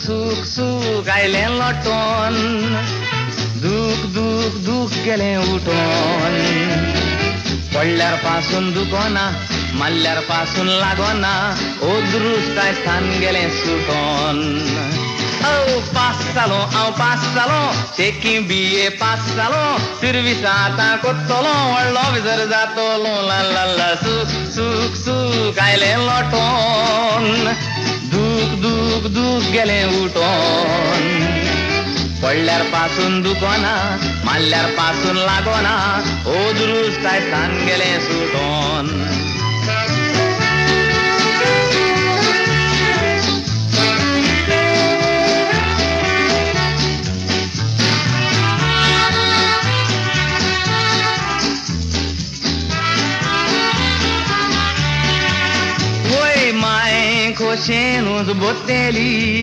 सूख सूख आयलें लोटोन, दूख दूख दूख गेलें उठोन. पडल्यार पासून दुखोना, मारल्यार पासून लागोना, ओद्रूस काय स्थान गेलें सुटोन. पास जालो हांव पास जालो, शेकी BA पास जालो, सर्विसा आतां कोत्तलो, व्हडलो ऑफिसर जातलो. ला ला ला सूख सूख सूख आयलें लोटोन, दूख दूख दूख गेलें उठोन. पडल्यार पासून दुखोना, मारल्यार पासून लागोना, ओद्रूस काय स्थान गेलें सुटोन. Oi, mãe, coxinhos, botelho.